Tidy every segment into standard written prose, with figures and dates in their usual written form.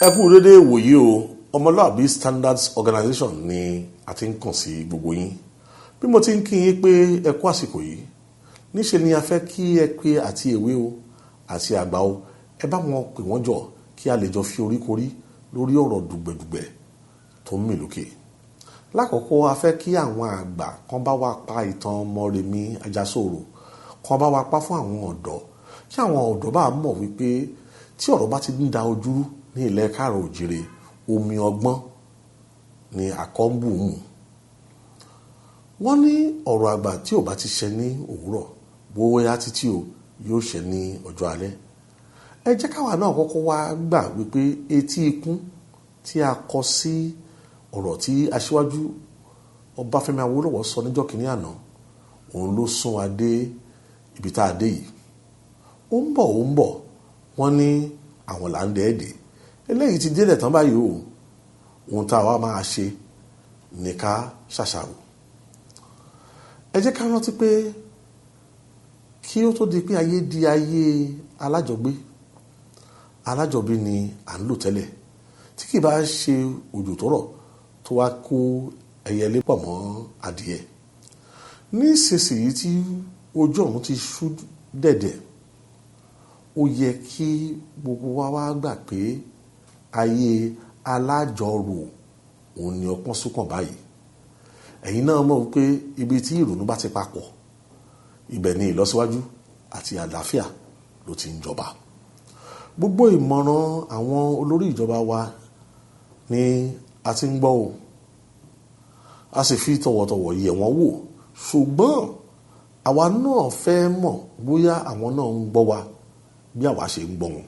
ẹ kú dédé ìwòyí o. Omoluabi Standards Organization ni a ti ń kàn sí gbogbo yín. Bí mo ti ń kí yín pé ẹ kú àsìkò yìí, níṣe ni a fẹ́ kí ẹ pé àti èwe o àti àgbà o, ẹ bá wọn pè wọ́n jọ kí a lè jọ fi oríkorí lórí ọ̀rọ̀ dùgbẹ̀dùgbẹ̀ tó ń mì lókè. Lákọ̀ọ́kọ́ a fẹ́ kí àwọn àgbà kan bá wa pa ìtàn Mọ́remí Àjàsorò, kan bá wa pa fún àwọn ọ̀dọ́, kí àwọn ọ̀dọ́ bá mọ̀ wípé tí ọ̀rọ̀ bá ti ń da ojúrú ní ilẹ̀ káàrọ̀ òjìrè, omi ọgbọ́n ni àkọ́ńbù mú. Wọ́n ní ọ̀rọ̀ àgbà tí ò bá ti ṣẹ ní òwúrọ̀, bóyá títí o yóò ṣẹ ní ọjọ́ alẹ́. Ẹ jẹ́ káwa náà kọ́kọ́ wá gbà wípé etí ikún tí a kọ sí ọ̀rọ̀ tí aṣíwájú Ọbáfẹ́mi Awólọ́wọ̀ sọ níjọ́ kìíní àná, òun ló sún wa dé ibi tá a dé yìí. Ó ń bọ̀ wọ́n ní àwọn là ń dẹ́ẹ̀dẹ́. Eléyìí ti délẹ̀ tán báyìí o. Ohun tá a wá máa ṣe ní ká ṣàṣàrò. Ẹ jẹ́ ká rántí pé kí ó tó di pé ayé di ayé alájọgbé, alájọbí ni à ń lò tẹ́lẹ̀, tí kì bá ṣe òjò tó rọ̀ tó wá kó ẹyẹlé pọ̀ mọ́ adìẹ. Nísinsìnyí tí ojú ọ̀run ti ṣú dẹ̀dẹ̀, ó yẹ kí gbogbo wa wá gbà pé ayé alájọrò òun ni ọpọ́n súnkàn báyìí. Ẹ̀yin náà mọ̀ wípé ibi tí ìrònú bá ti papọ̀, ibẹ̀ ni ìlọsíwájú àti àlàáfíà ló ti ń jọba. Gbogbo ìmọ̀ràn àwọn olórí ìjọba wa ni a ti ń gbọ́ o, a sì fi tọ̀wọ̀tọ̀wọ̀ yẹ̀ wọ́n wò, ṣùgbọ́n àwa náà fẹ́ mọ̀ bóyá àwọn náà ń gbọ́ wa bí àwa ṣe ń gbọ́ wọn.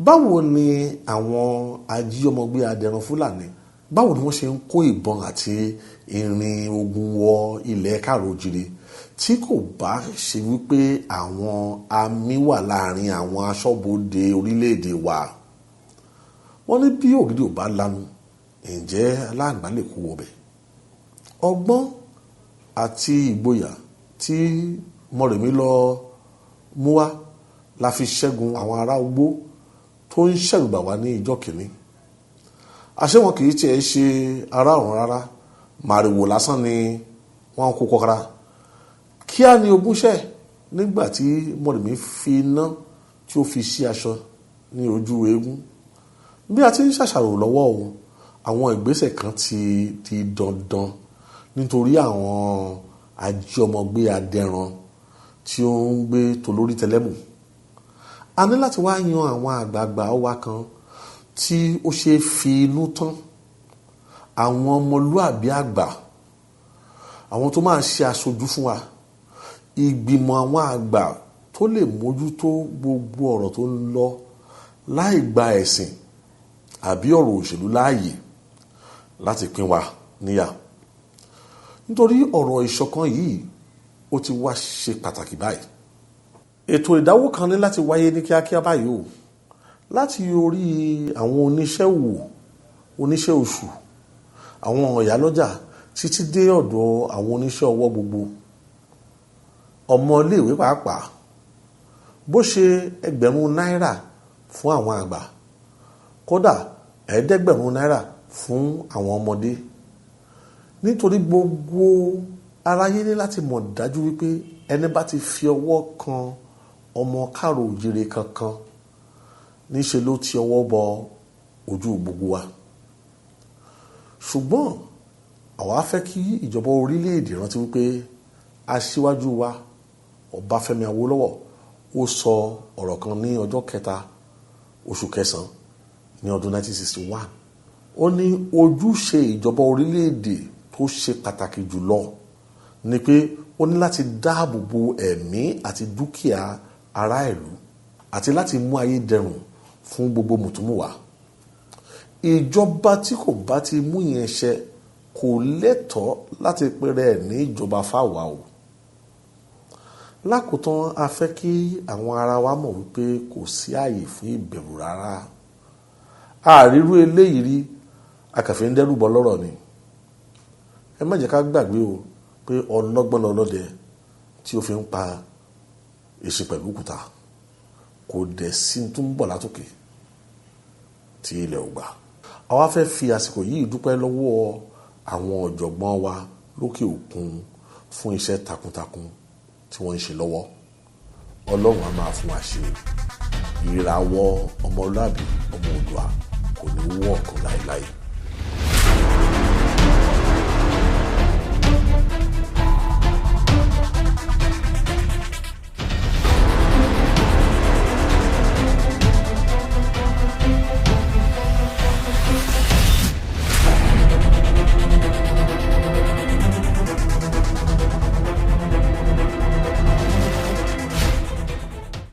Báwo ni àwọn ajíọmọgbé adẹran Fúlàní, báwo ni wọ́n ṣe ń kó ìbọn àti irin ogun wọ ilẹ̀ káàrọ̀ òjìrè tí kò bá ṣe wípé àwọn àmì wà láàrin àwọn aṣọ́bodè orílẹ̀-èdè wa? Wọ́n ní bí ògidì ò bá lanu, ǹjẹ́ aláǹgbá lè kó wọbẹ̀? Ọgbọ́n àti ìgboyà tí Mọ́remí lọ mú wá la fi ṣẹ́gun àwọn ará ugbó tó ń ṣẹ̀rùbà wá ní ìjọ́ kìíní. Àṣé wọn kì í tiẹ̀ ṣe ará ọ̀run rárá, màrìwò lásán ni wọ́n kó kọ́kọ́rá. Kíá ni ogún ṣẹ́ nígbà tí Mọ́remí fi iná tí ó fi sí aṣọ ní ojú eégún. Bí a ti ń ṣàṣàrò lọ́wọ́ òun, àwọn ìgbésẹ̀ kan ti di dandan nítorí àwọn ajíọmọgbé adẹran tí ó ń gbé tolórí tẹlẹ́mù. A ní láti wá yan àwọn àgbààgbà wa kan tí ó ṣe fi inú tán, àwọn ọmọlúàbí àgbà, àwọn tó máa ṣe aṣojú fún wa, ìgbìmọ̀ àwọn àgbà tó lè mójútó gbogbo ọ̀rọ̀ tó ń lọ láì gba ẹ̀sìn àbí ọ̀rọ̀ òṣèlú láàyè láti pín wa níyà. Nítorí ọ̀rọ̀ ìṣọ̀kan yìí ó ti wá ṣe pàtàkì báyìí. Ètò ìdáwó kan ní láti wáyé ní kíákíá báyìí o, láti orí àwọn oníṣẹ́ òwò, oníṣẹ́ oṣù, àwọn ìyálọ́jà títí dé ọ̀dọ̀ àwọn oníṣẹ́ ọwọ́ gbogbo, ọmọ iléèwé pàápàá. Bó ṣe ẹgbẹ̀rún náírà fún àwọn àgbà, kódà ẹ̀ẹ́dẹ́gbẹ̀rún náírà fún àwọn ọmọdé. Nítorí gbogbo aráyé ní láti mọ̀ dájú wípé ẹni bá ti fi ọwọ́ kan ọmọ káàrọ̀ òjìrè kankan, níṣe ló ti ọwọ́ bọ ojú gbogbo wa. Ṣùgbọ́n àwa fẹ́ kí ìjọba orílẹ̀-èdè rántí wípé aṣíwájú wa Ọbáfẹ́mi Awólọ́wọ̀ ó sọ ọ̀rọ̀ kan ní ọjọ́ 3 oṣù kẹsàn-án ní ọdún 1961. Ó ní ojúṣe ìjọba orílẹ̀-èdè tó ṣe pàtàkì jùlọ ni pé ó ní láti dáàbò bo ẹ̀mí àti dúkìá ará ìlú àti láti mú ayé dẹrùn fún gbogbo mùtúmùwà. Ìjọba tí kò bá ti mú ìyẹn ṣẹ kò lẹ́tọ̀ọ́ láti pèrè ẹ̀ ní ìjọba fáwa o. Lákòótán a fẹ́ kí àwọn ará wa mọ̀ wípé kò sí ààyè fún ìbẹ̀rù rárá. Àrírú eléyìí rí, akàfẹ́ ń dẹ́rùbọ lọ́rọ̀ ni. Ẹ má jẹ́ ká gbàgbé o pé ọlọ́gbọ́n lọlọ́dẹ tí ó fi ń pa èsì pẹ̀lú òkúta, kò dẹ̀ sí tó ń bọ̀ látòkè tí ilẹ̀ ò gbà. Àwa fẹ́ fi àsìkò yìí dúpẹ́ lọ́wọ́ àwọn ọ̀jọ̀gbọ́n wa lókè òkun fún iṣẹ́ takuntakun tí wọ́n ń ṣe lọ́wọ́. Ọlọ́run á máa fún wa ṣe. Ìràwọ̀ Ọmọlúàbí ọmọ Oòduà kò ní wọ̀ ọ̀kan láéláé.